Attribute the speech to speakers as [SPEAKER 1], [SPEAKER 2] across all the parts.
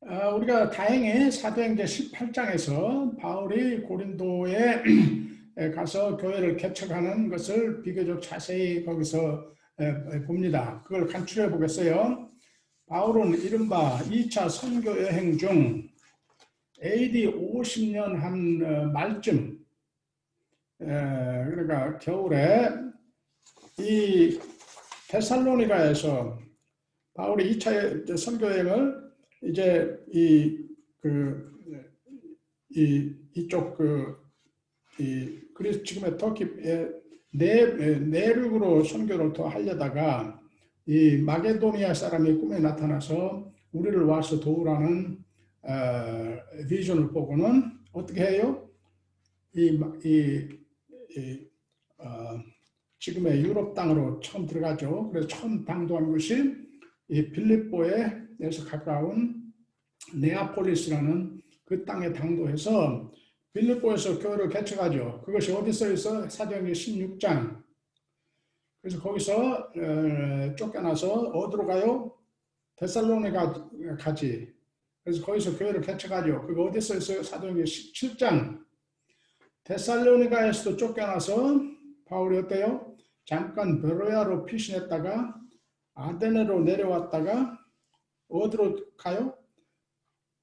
[SPEAKER 1] 우리가 다행히 사도행전 18장에서 바울이 고린도에 가서 교회를 개척하는 것을 비교적 자세히 거기서 봅니다. 그걸 간추려 보겠어요. 바울은 이른바 2차 선교 여행 중 AD 50년 한 말쯤, 그러니까 겨울에 이 데살로니가에서 바울이 2차 선교 여행을 이제 이쪽 그리스 지금의 터키의 내륙으로 선교를 더 하려다가 이 마게도니아 사람이 꿈에 나타나서 우리를 와서 도우라는 비전을 보고는 어떻게 해요? 지금의 유럽 땅으로 처음 들어가죠. 그래서 처음 당도한 것이 이 빌립보에서 가까운 네아폴리스라는 그 땅에 당도해서 빌립보에서 교회를 개척하죠. 그것이 어디서 있어? 사도행전 16장. 그래서 거기서 쫓겨나서 어디로 가요? 데살로니가 가지. 그래서 거기서 교회를 개척하죠. 그거 어디서 있어요? 사도행전 17장. 데살로니가에서도 쫓겨나서 바울이 어때요? 잠깐 베로야로 피신했다가 아데네로 내려왔다가 어디로 가요?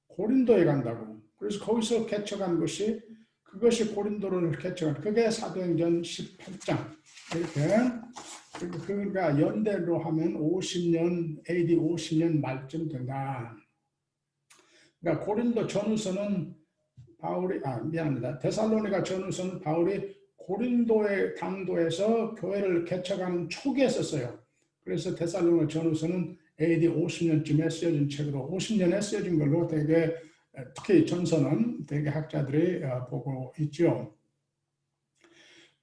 [SPEAKER 1] 고린도에 간다고. 그래서 거기서 개척한 것이 그것이 고린도를 개척한 그게 사도행전 18장. 이렇게 그러니까 연대로 하면 50년 AD 50년 말쯤 된다. 그러니까 고린도 전후서는 바울이 미안합니다. 데살로니가 전후서는 바울이 고린도의 당도에서 교회를 개척하는 초기에 썼어요. 그래서 데살로니가 전후서는 AD 50년쯤에 쓰여진 책으로 50년에 쓰여진 걸로 되게 특히 전서는 되게 학자들이 보고 있죠.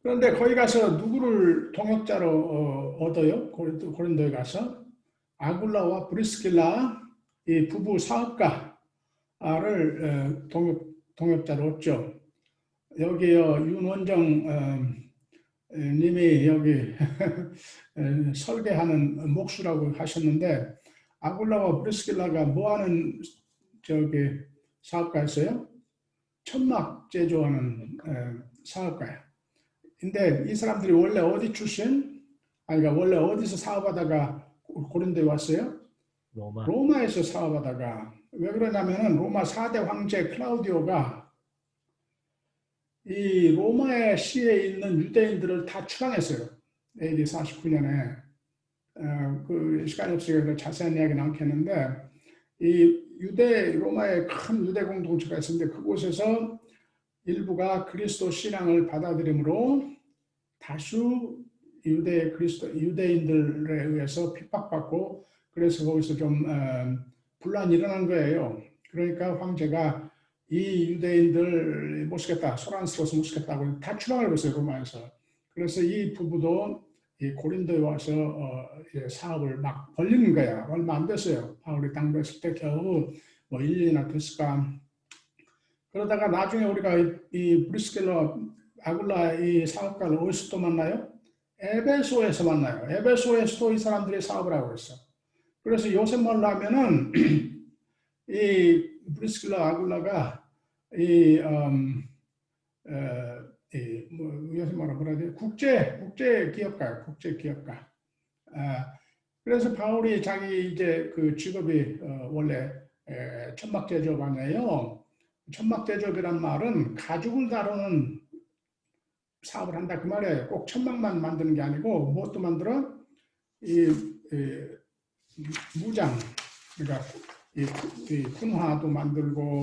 [SPEAKER 1] 그런데 거기 가서 누구를 동역자로 얻어요? 고린도에 가서 아굴라와 브리스길라 이 부부 사업가를 동역자로 얻죠. 여기요 윤원정 님이 여기 설계하는 목수라고 하셨는데 아굴라와 브리스길라가 뭐하는 사업가였어요? 천막 제조하는 사업가예요. 근데 이 사람들이 원래 어디 출신? 그러니까 원래 어디서 사업하다가 고린도에 왔어요? 로마에서 사업하다가 왜 그러냐면은 로마 4대 황제 클라우디오가 이 로마의 시에 있는 유대인들을 다 추방했어요. AD 49년에. 그 시간이 없으니까 자세한 이야기는 않겠는데 이 로마의 큰 유대 공동체가 있었는데 그곳에서 일부가 그리스도 신앙을 받아들임으로 다수 유대인들에 의해서 핍박받고 그래서 거기서 좀 분란이 일어난 거예요. 그러니까 황제가 이 유대인들 못 쓰겠다, 소란스러워서 못 쓰겠다고 다 추방을 했어요, 로마에서. 그래서 이 부부도 이 고린도에 와서 사업을 막 벌리는 거야. 얼마 안 됐어요. 바울이 당도했을 때 겨우 뭐 1년이나 됐을까. 그러다가 나중에 우리가 이 브리스길라 아굴라 이 사업가를 어디서 또 만나요? 에베소에서 만나요. 에베소에서도 이 사람들이 사업을 하고 있어. 그래서 요새 말로 하면은 이 브리스길라 아굴라가 요새 뭐라 해야 돼? 국제 기업가예요. 국제 기업가. 그래서 바울이 자기 이제 그 직업이 원래 천막 제조업이에요. 천막 제조업이란 말은 가죽을 다루는 사업을 한다 그 말이에요. 꼭 천막만 만드는 게 아니고 무엇도 만들어? 이 무장, 그러니까 이 군화도 만들고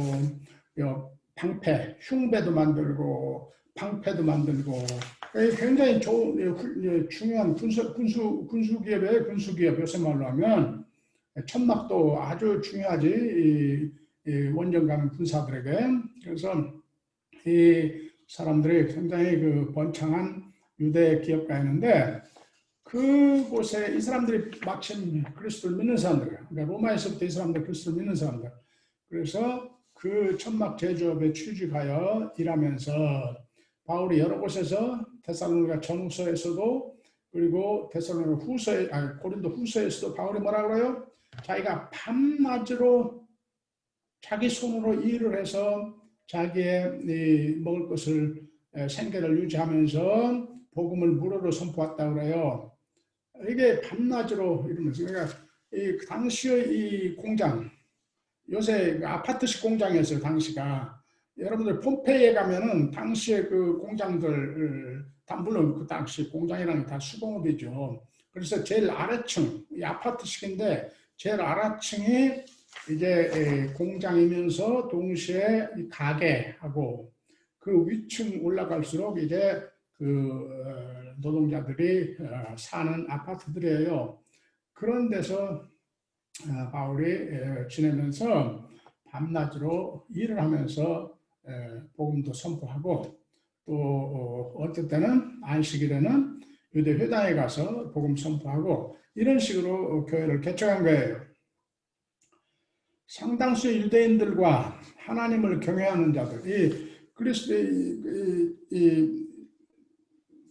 [SPEAKER 1] 방패, 흉배도 만들고 방패도 만들고 굉장히 중요한 군수 기업 요새 말로 하면 천막도 아주 중요하지 이 원정 가는 군사들에게. 그래서 이 사람들이 굉장히 그 번창한 유대 기업가였는데 그곳에 이 사람들이 마침 그리스도를 믿는 사람들이에요. 그러니까 로마에서부터 이 사람들 그리스도를 믿는 사람들. 그래서 그 천막 제조업에 취직하여 일하면서 바울이 여러 곳에서 데살로니가 전후서에서도 그리고 데살로니가 후서에 고린도 후서에서도 바울이 뭐라 그래요? 자기가 밤낮으로 자기 손으로 일을 해서 자기의 먹을 것을 생계를 유지하면서 복음을 무료로 선포했다 그래요. 이게 밤낮으로 이러면서 그러니까 이 당시의 이 공장 요새 아파트식 공장이었어요. 당시가 여러분들 폼페이에 가면은 당시에 그 공장들 다 물론 그 당시 공장이라는 게 다 수공업이죠. 그래서 제일 아래층 이 아파트식인데 제일 아래층이 이제 공장이면서 동시에 가게하고 그 위층 올라갈수록 이제 그 노동자들이 사는 아파트들이에요. 그런 데서 바울이 지내면서 밤낮으로 일을 하면서 복음도 선포하고 또 어떨 때는 안식일에는 유대 회당에 가서 복음 선포하고 이런 식으로 교회를 개척한 거예요. 상당수의 유대인들과 하나님을 경외하는 자들, 이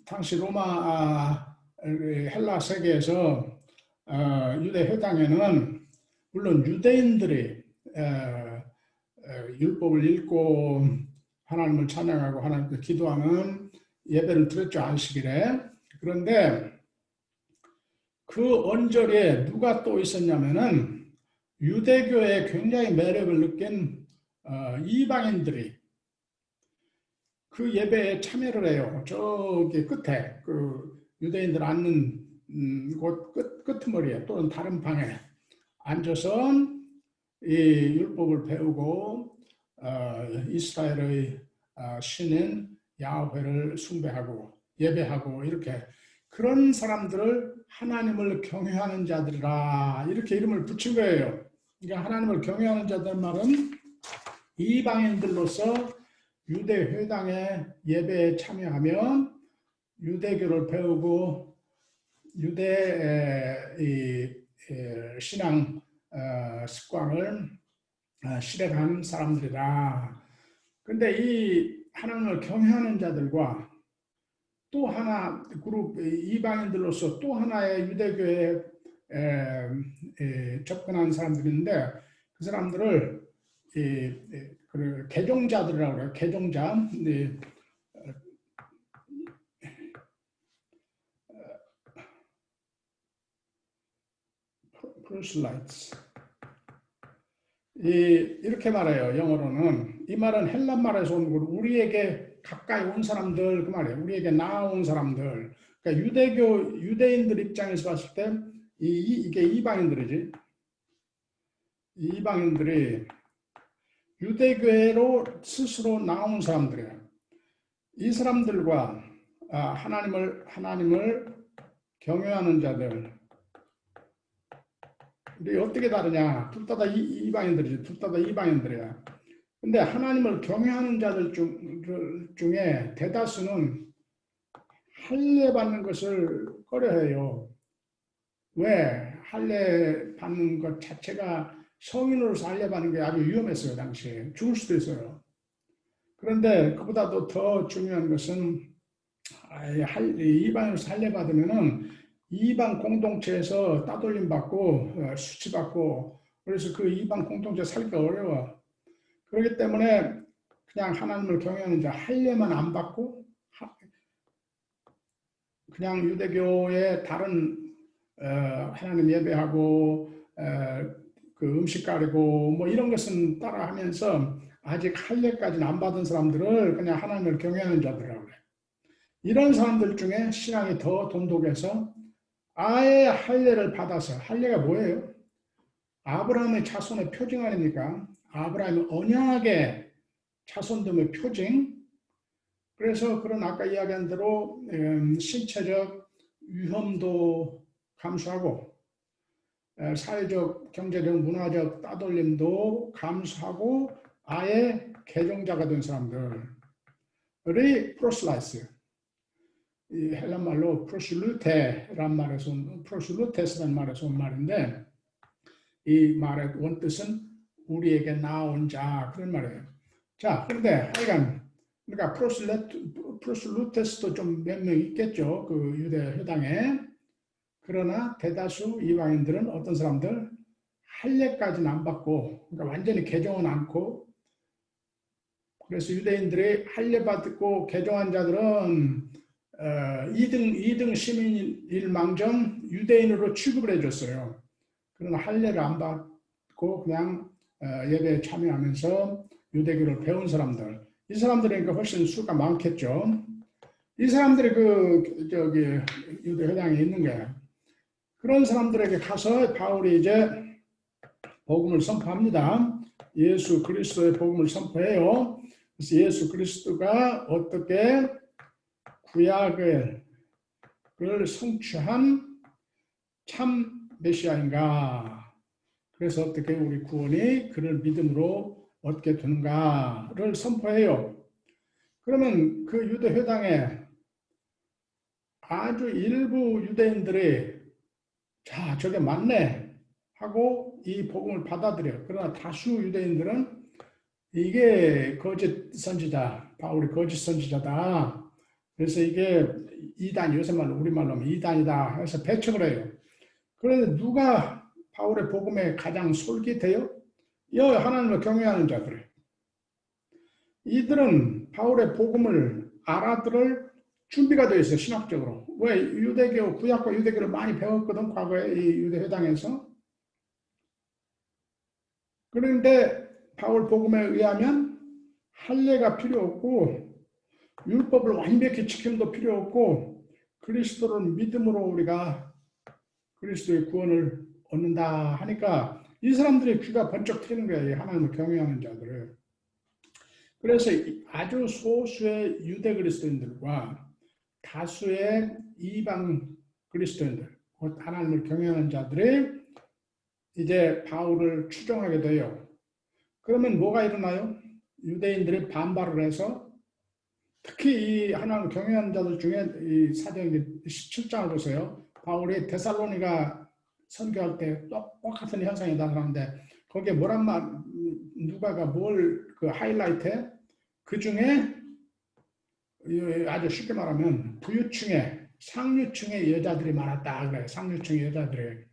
[SPEAKER 1] 당시 로마 헬라 세계에서 유대 회당에는 물론 유대인들이 율법을 읽고 하나님을 찬양하고 하나님께 기도하는 예배를 드렸죠, 안식일에. 그런데 그 언저리에 누가 또 있었냐면은 유대교의 굉장히 매력을 느낀 이방인들이 그 예배에 참여를 해요. 저기 끝에 그 유대인들 앉는 곳 끄트머리에 또는 다른 방에 앉아서 이 율법을 배우고 이스라엘의 신인 야훼를 숭배하고 예배하고 이렇게 그런 사람들을 하나님을 경외하는 자들이라 이렇게 이름을 붙인 거예요. 그러니까 하나님을 경외하는 자들 말은 이방인들로서 유대 회당의 예배에 참여하면 유대교를 배우고 유대 신앙 습관을 실행한 사람들이다. 그런데 이 하나님을 경외하는 자들과 또 하나 그룹 이방인들로서 또 하나의 유대교에 접근한 사람들인데 그 사람들을 개종자들이라고 해요. 개종자. proselytes. 이렇게 말해요. 영어로는. 이 말은 헬란 말에서 온 거로 우리에게 가까이 온 사람들 그 말이에요. 우리에게 나아온 사람들. 그러니까 유대인들 입장에서 봤을 때 이게 이방인들이지. 이방인들이 유대교회로 스스로 나온 사람들이에요. 이 사람들과 하나님을 경외하는 자들. 근데 어떻게 다르냐? 둘 다 이방인들이지. 둘 다 이방인들이야. 근데 하나님을 경외하는 자들 중에 대다수는 할례 받는 것을 꺼려해요. 왜? 할례 받는 것 자체가 성인으로서 할례 받는 게 아주 위험했어요. 당시에. 죽을 수도 있어요. 그런데 그보다도 더 중요한 것은 이방으로서 할례 받으면은 이방 공동체에서 따돌림 받고 수치받고 그래서 그 이방 공동체 살기가 어려워. 그렇기 때문에 그냥 하나님을 경외하는 자 할례만 안 받고 그냥 유대교의 다른 하나님 예배하고 그 음식 가리고 뭐 이런 것은 따라하면서 아직 할례까지는 안 받은 사람들을 그냥 하나님을 경외하는 자들이라고 그래요. 이런 사람들 중에 신앙이 더 돈독해서 아예 할례를 받아서 할례가 뭐예요? 아브라함의 자손의 표징 아닙니까? 아브라함의 언약의 자손됨의 표징. 그래서 그런 아까 이야기한 대로 신체적 위험도 감수하고 사회적, 경제적, 문화적 따돌림도 감수하고 아예 개종자가 된 사람들이 프로슬라이스. 이 헬란 말로 프로슐루테란 말에서 온 프로슐루테스란 말에서 온 말인데 이 말의 원뜻은 우리에게 나온 자 그런 말이에요. 자, 그런데 하여간 그러니까 프로슐루테스도 좀 몇 명 있겠죠. 그 유대 회당에. 그러나 대다수 이방인들은 어떤 사람들? 할례까지는 안 받고, 그러니까 완전히 개종은 않고, 그래서 유대인들이 할례 받고 개종한 자들은 2등 시민일 망정 유대인으로 취급을 해줬어요. 그러나 할례를 안 받고 그냥 예배에 참여하면서 유대교를 배운 사람들, 이 사람들이니까 훨씬 수가 많겠죠. 이 사람들이 유대 회당에 있는 거예요. 그런 사람들에게 가서 바울이 이제 복음을 선포합니다. 예수 그리스도의 복음을 선포해요. 그래서 예수 그리스도가 어떻게 구약을 성취한 참 메시아인가? 그래서 어떻게 우리 구원이 그를 믿음으로 얻게 되는가를 선포해요. 그러면 그 유대 회당에 아주 일부 유대인들이 자, 저게 맞네 하고 이 복음을 받아들여요. 그러나 다수 유대인들은 이게 거짓 선지자, 바울이 거짓 선지자다. 그래서 이게 이단, 요새 말로 우리말로 하면 이단이다 해서 배척을 해요. 그런데 누가 바울의 복음에 가장 솔깃해요? 하나님을 경외하는 자들. 이들은 바울의 복음을 알아들을 준비가 되어 있어요, 신학적으로. 왜? 유대교, 구약과 유대교를 많이 배웠거든, 과거에 이 유대 회당에서. 그런데 바울 복음에 의하면 할례가 필요 없고 율법을 완벽히 지킴도 필요 없고 그리스도를 믿음으로 우리가 그리스도의 구원을 얻는다 하니까 이 사람들의 귀가 번쩍 트이는 거예요. 하나님을 경외하는 자들을. 그래서 아주 소수의 유대 그리스도인들과 다수의 이방 그리스도인들, 곧 하나님을 경외하는 자들이 이제 바울을 추종하게 돼요. 그러면 뭐가 일어나요? 유대인들이 반발을 해서 특히 이 하나님을 경외하는 자들 중에 이 사도행전 17장을 보세요. 바울이 데살로니가 선교할 때 똑같은 현상이 나타나는데 거기에 뭐란 말, 누가가 뭘 그 하이라이트해? 그 중에 아주 쉽게 말하면 부유층에 상류층의 여자들이 많았다 그래요. 상류층의 여자들이.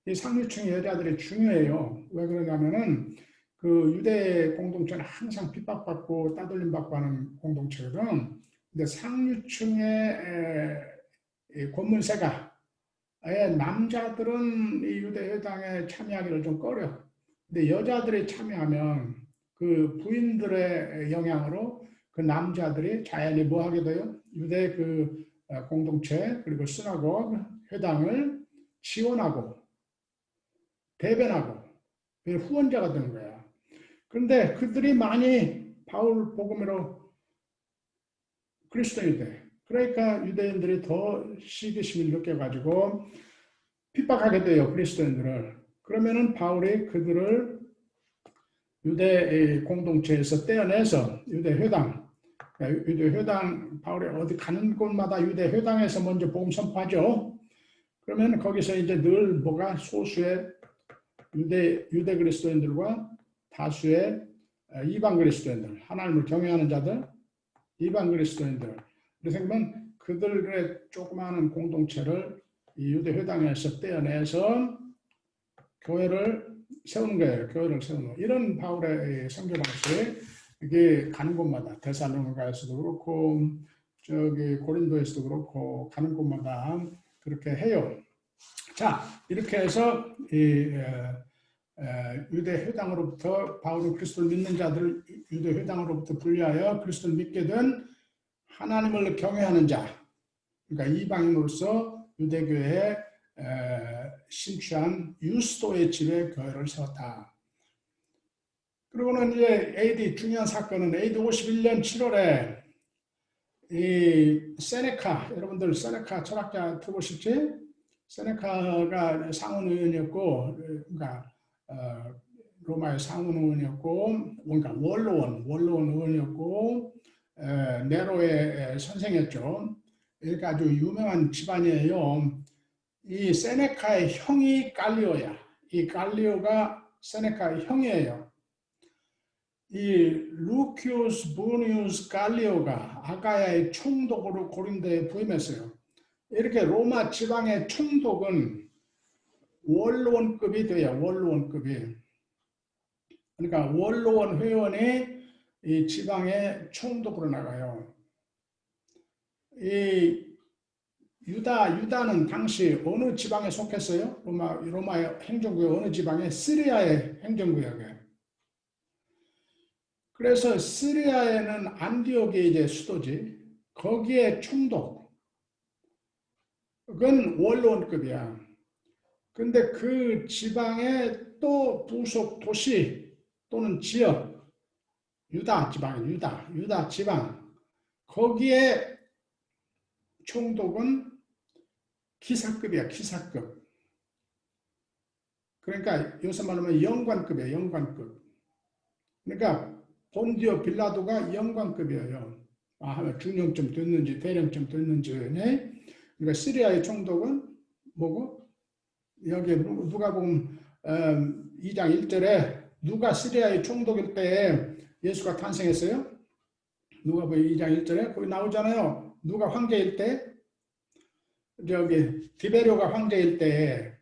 [SPEAKER 1] 이 상류층의 여자들이 중요해요. 왜 그러냐면은 그 유대 공동체는 항상 핍박받고 따돌림 받고 하는 공동체거든. 근데 상류층의 권문세가 남자들은 이 유대 회당에 참여하기를 좀 꺼려. 근데 여자들이 참여하면 그 부인들의 영향으로 그 남자들이 자연히 뭐 하게 돼요? 유대 그 공동체 그리고 스나고그 회당을 지원하고 대변하고 후원자가 되는 거야. 그런데 그들이 많이 바울 복음으로 그리스도인이 돼. 그러니까 유대인들이 더 시기심을 느껴가지고 핍박하게 돼요. 그리스도인들을. 그러면은 바울이 그들을 유대 공동체에서 떼어내서 유대 회당, 바울이 어디 가는 곳마다 유대 회당에서 먼저 복음 선포하죠. 그러면 거기서 이제 늘 뭐가 소수의 유대 그리스도인들과 다수의 이방 그리스도인들, 하나님을 경외하는 자들, 이방 그리스도인들. 그래서 그들의 조그마한 공동체를 이 유대 회당에서 떼어내서 교회를 세우는 거예요. 교회를 세우는 거. 이런 바울의 선교 방식, 이게 가는 곳마다 데살로니가에서도 그렇고 저기 고린도에서도 그렇고 가는 곳마다 그렇게 해요. 자, 이렇게 해서 이 유대 회당으로부터 바울은 그리스도를 믿는 자들을 유대 회당으로부터 분리하여 그리스도를 믿게 된 하나님을 경외하는 자, 그러니까 이방인으로서 유대교에 심취한 유스도의 집에 교회를 세웠다. 그리고는 이제 AD 중요한 사건은 AD 51년 7월에 이 세네카, 여러분들 세네카 철학자 들어보셨지? 세네카가 상원의원이었고, 그러니까 로마의 상원의원이었고, 그러니까 원로원 의원이었고, 네로의 선생이었죠. 그러니까 아주 유명한 집안이에요. 이 세네카의 형이 갈리오야. 이 갈리오가 세네카의 형이에요. 이 루키우스 부니우스 갈리오가 아가야의 총독으로 고린도에 부임했어요. 이렇게 로마 지방의 총독은 원로원급이 돼요. 원로원급이. 그러니까 원로원 회원이 이 지방의 총독으로 나가요. 이 유다는 당시 어느 지방에 속했어요? 로마의 행정구역 어느 지방에? 시리아의 행정구역에. 그래서 시리아에는 안디옥이 이제 수도지. 거기에 총독. 그건 원로원급이야. 근데 그 지방의 또 부속 도시 또는 지역, 유다 지방이 유다 지방. 거기에 총독은 기사급이야, 기사급. 그러니까 요새 말하면 영관급이야, 영관급. 그러니까 본디오 빌라도가 영관급이에요. 중령쯤 됐는지 대령쯤 됐는지. 그러니까 시리아의 총독은 뭐고? 여기 누가복음 2장 1절에 누가 시리아의 총독일 때에 예수가 탄생했어요? 누가복음 2장 1절에 거기 나오잖아요. 누가 황제일 때? 저기 디베료가 황제일 때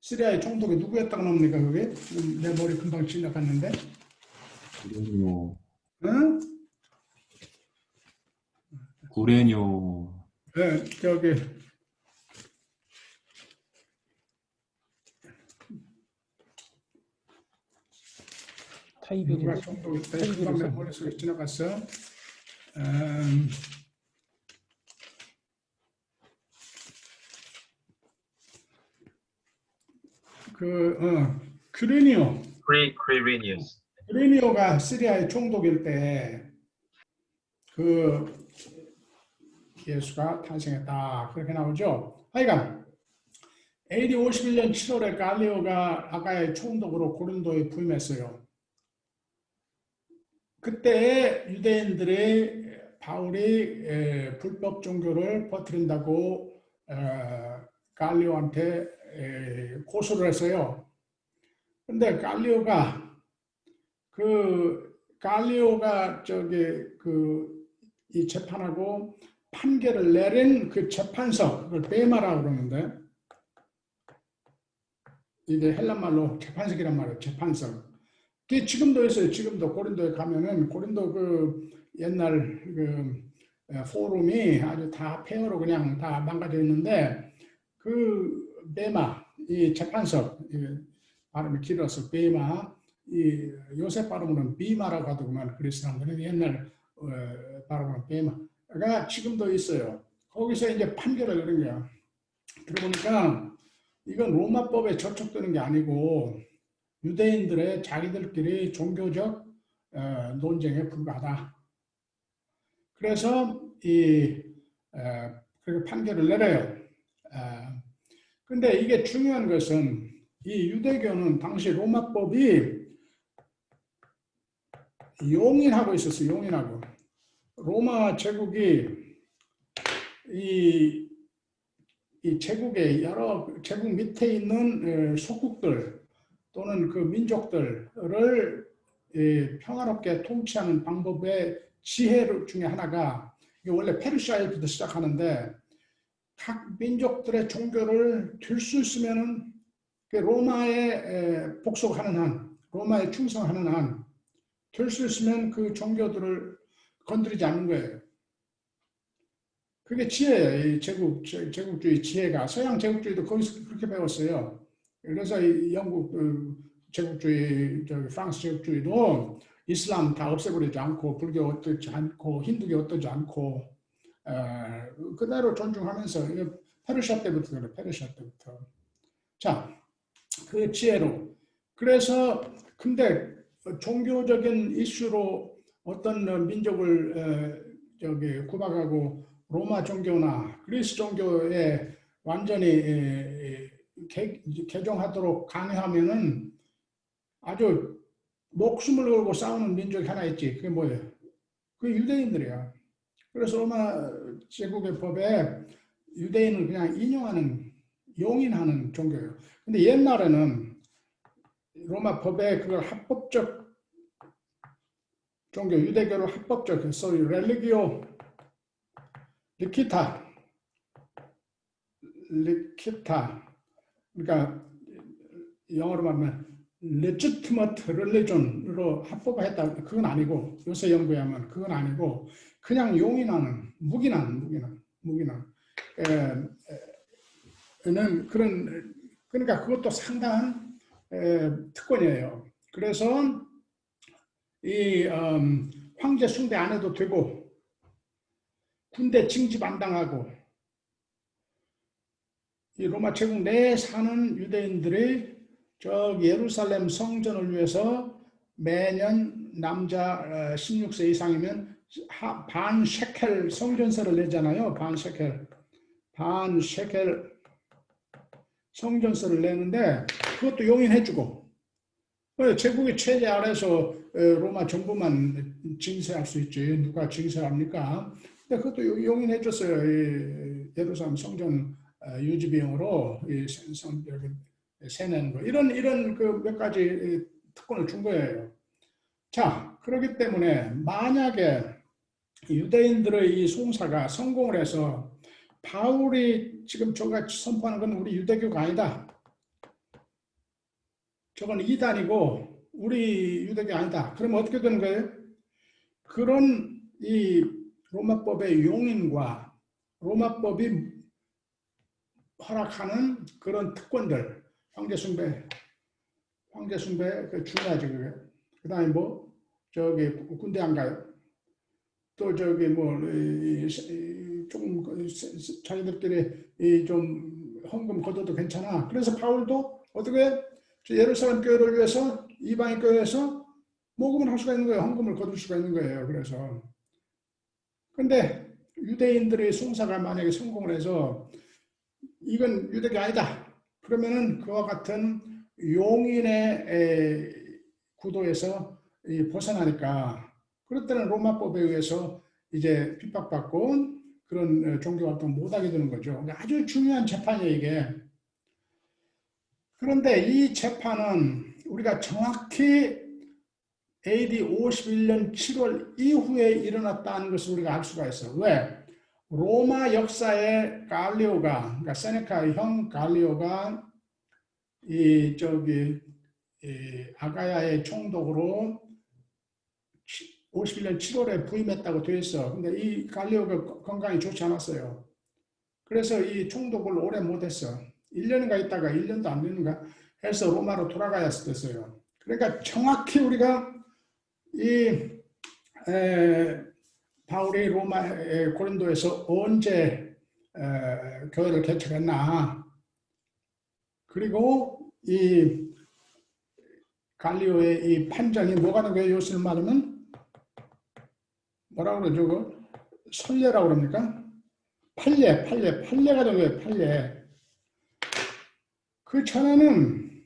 [SPEAKER 1] 시리아의 총독이 누구였다고 나옵니까? 그게? 내 머리 금방 지나갔는데.
[SPEAKER 2] 구레뇨.
[SPEAKER 1] 응?
[SPEAKER 2] 구레뇨.
[SPEAKER 1] 네, 저기 누가 총독일 때 금방 내 머릿속에 지나갔어. 퀴리니오. 퀴리니오가 시리아의 총독일 때 그 예수가 탄생했다. 그렇게 나오죠. 하여간 AD 51년 7월에 갈리오가 아가의 총독으로 고린도에 부임했어요. 그때 유대인들이 바울이 불법 종교를 퍼뜨린다고 갈리오한테 고소를 했어요. 근데 갈리오가 이 재판하고 판결을 내린 그 재판석, 그걸 베마라고 그러는데, 이게 헬란말로 재판석이란 말이에요. 재판석. 그게 지금도 있어요. 지금도 고린도에 가면은 고린도 그 옛날 그 포럼이 아주 다 폐허로 그냥 다 망가져 있는데, 그 베마, 이 재판석, 발음이 길어서 베마, 이 요새 발음으로는 비마라고 하더구만. 그리스 사람들은 옛날 발음으로는 베마가 지금도 있어요. 거기서 이제 판결을 내린 거야. 들어보니까 이건 로마법에 저촉되는 게 아니고 유대인들의 자기들끼리 종교적 논쟁에 불과하다. 그래서 그렇게 판결을 내려요. 근데 이게 중요한 것은 이 유대교는 당시 로마법이 용인하고 있었어요. 용인하고. 로마 제국이 이 제국의 여러 제국 밑에 있는 속국들 또는 그 민족들을 평화롭게 통치하는 방법의 지혜 중에 하나가 이게 원래 페르시아에부터 시작하는데 각 민족들의 종교를 들 수 있으면은 로마에 복속하는 한, 로마에 충성하는 한, 될 수 있으면 그 종교들을 건드리지 않는 거예요. 그게 지혜예요. 이 제국주의 지혜가. 서양 제국주의도 거기서 그렇게 배웠어요. 그래서 이 영국 제국주의, 프랑스 제국주의도 이슬람 다 없애버리지 않고, 불교 어떻지 않고, 힌두교 어떠지 않고, 그대로 존중하면서, 페르시아 때부터 그래, 페르시아 때부터. 자, 그 지혜로. 그래서, 근데 종교적인 이슈로 어떤 민족을 구박하고 로마 종교나 그리스 종교에 완전히 개종하도록 강요하면은 아주 목숨을 걸고 싸우는 민족이 하나 있지. 그게 뭐예요? 그게 유대인들이야. 그래서 로마 제국의 법에 유대인을 그냥 용인하는 종교예요. 근데 옛날에는 로마 법에 그걸 합법적 종교, 유대교를 합법적, 소위 렐리기오 리키타, 그러니까 영어로 말하면 legitimate religion으로 합법화했다. 그건 아니고 요새 연구에 하면 그건 아니고 그냥 용인하는 무기난 는 그런 그러니까 그것도 상당한 특권이에요. 그래서 이 황제 숭배 안 해도 되고 군대 징집 안 당하고 이 로마 제국 내에 사는 유대인들이 저 예루살렘 성전을 위해서 매년 남자 16세 이상이면 반 셰켈 성전세를 내잖아요. 반 셰켈 성전세를 내는데 그것도 용인해주고 제국의 체제 아래서 로마 정부만 징세할 수 있지 누가 징세합니까? 근데 그것도 용인해줬어요. 예루살렘 성전 유지 비용으로 세내는 거 이런 그 몇 가지 특권을 준 거예요. 자, 그렇기 때문에 만약에 유대인들의 이 송사가 성공을 해서 바울이 지금 저같이 선포하는 건 우리 유대교가 아니다. 저건 이단이고 우리 유대교 아니다. 그러면 어떻게 되는 거예요? 그런 이 로마법의 용인과 로마법이 허락하는 그런 특권들, 황제숭배 그 중요하지 그게. 그다음에 뭐 저기 군대 안 가요. 또 저기 뭐 좀 자기들끼리 좀 헌금 걷어도 괜찮아. 그래서 바울도 어떻게 예루살렘 교회를 위해서 이방인 교회에서 모금을 할 수가 있는 거예요. 헌금을 거둘 수가 있는 거예요. 그래서 근데 유대인들의 송사가 만약에 성공을 해서 이건 유대교 아니다. 그러면은 그와 같은 용인의 구도에서 벗어나니까 그럴 때는 로마법에 의해서 이제 핍박받고 그런 종교활동 못하게 되는 거죠. 그러니까 아주 중요한 재판이에요, 이게. 그런데 이 재판은 우리가 정확히 AD 51년 7월 이후에 일어났다는 것을 우리가 알 수가 있어요. 왜? 로마 역사에 갈리오가, 그러니까 세네카의 형 갈리오가 이 아가야의 총독으로 51년 7월에 부임했다고 되어 있어. 근데 이 갈리오가 건강이 좋지 않았어요. 그래서 이 총독을 오래 못했어. 1년인가 있다가 1년도 안 되는가 해서 로마로 돌아가야 됐어요. 그러니까 정확히 우리가 이 바울이 고린도에서 언제 교회를 개척했나. 그리고 이 갈리오의 이 판정이 뭐가 되는 거예요? 요즘 말하면 뭐라고 그러죠? 그 선례라고 그럽니까? 판례가 되는 거예요. 판례. 그 전에는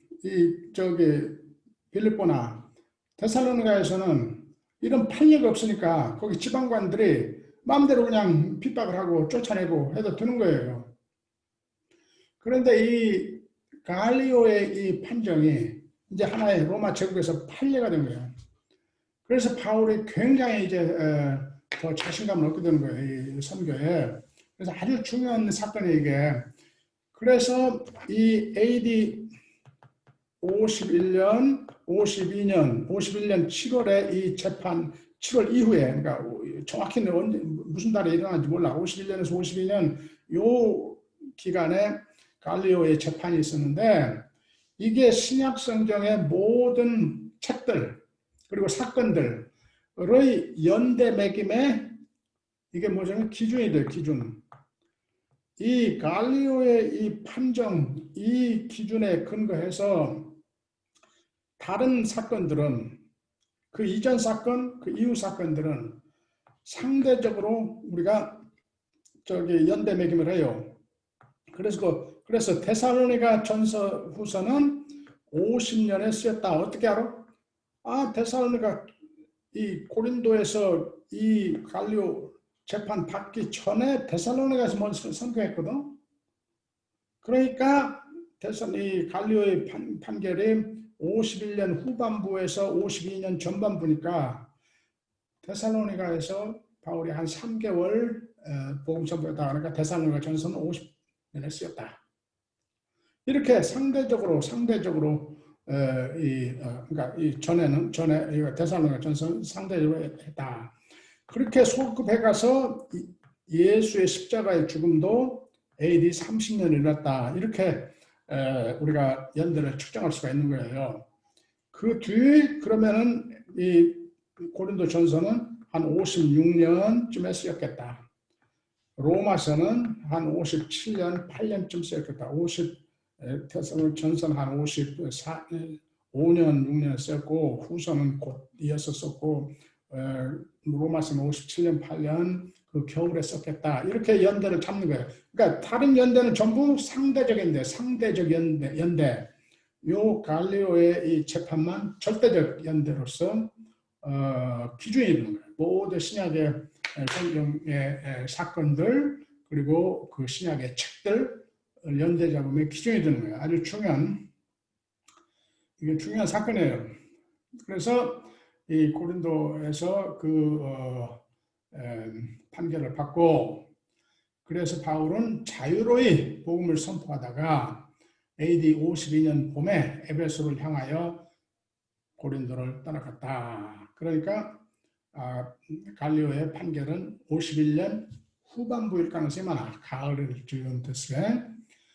[SPEAKER 1] 빌립보나 데살로니가에서는 이런 판례가 없으니까 거기 지방관들이 마음대로 그냥 핍박을 하고 쫓아내고 해도 되는 거예요. 그런데 이 갈리오의 이 판정이 이제 하나의 로마 제국에서 판례가 된 거예요. 그래서 바울이 굉장히 이제 더 자신감을 얻게 되는 거예요. 이 선교에. 그래서 아주 중요한 사건이 이게. 그래서 이 AD 51년 7월에 이 재판 7월 이후에 그러니까 정확히는 언제 무슨 달에 일어났는지 몰라. 51년에서 52년 요 기간에 갈리오의 재판이 있었는데 이게 신약 성경의 모든 책들 그리고 사건들의 연대 매김에 이게 뭐냐면 기준이 돼요. 기준. 이 갈리오의 이 판정, 이 기준에 근거해서 다른 사건들은 그 이전 사건, 그 이후 사건들은 상대적으로 우리가 연대 매김을 해요. 그래서 데살로니가 전서 후서는 50년에 쓰였다. 어떻게 알아? 데살로니가 이 고린도에서 이 갈리오 재판 받기 전에 데살로니가에서 먼저 선교했거든. 그러니까 이 갈리오의 판결이 51년 후반부에서 52년 전반부니까 데살로니가에서 바울이 한 3개월 복음 선포했다. 그러니까 데살로니가 전서는 50년에 쓰였다. 이렇게 상대적으로 그러니까 이 전에 데살로니가 전서 상대적으로 했다. 그렇게 소급해 가서 예수의 십자가의 죽음도 AD 30년 일어났다. 이렇게 우리가 연대를 측정할 수가 있는 거예요. 그 뒤 그러면은 이 고린도 전서는 한 56년쯤에 쓰였겠다. 로마서는 한 57년, 8년쯤 쓰였겠다. 테살로니가 전서는 한 5년, 6년 썼고 후서는 곧 이어서 썼고 로마서는 57년, 8년 그 겨울에 썼겠다. 이렇게 연대를 잡는 거예요. 그러니까 다른 연대는 전부 상대적 연대. 요 갈리오의 이 재판만 절대적 연대로서 기준이 되는 거예요. 모든 신약의 성경의 사건들 그리고 그 신약의 책들 연대 잡음의 기준이 되는 거예요. 아주 이게 중요한 사건이에요. 그래서 이 고린도에서 그 판결을 받고 그래서 바울은 자유로이 복음을 선포하다가 AD 52년 봄에 에베소를 향하여 고린도를 떠나갔다. 그러니까 갈리오의 판결은 51년 후반부일 가능성이 많아. 가을을 지금 됐을 때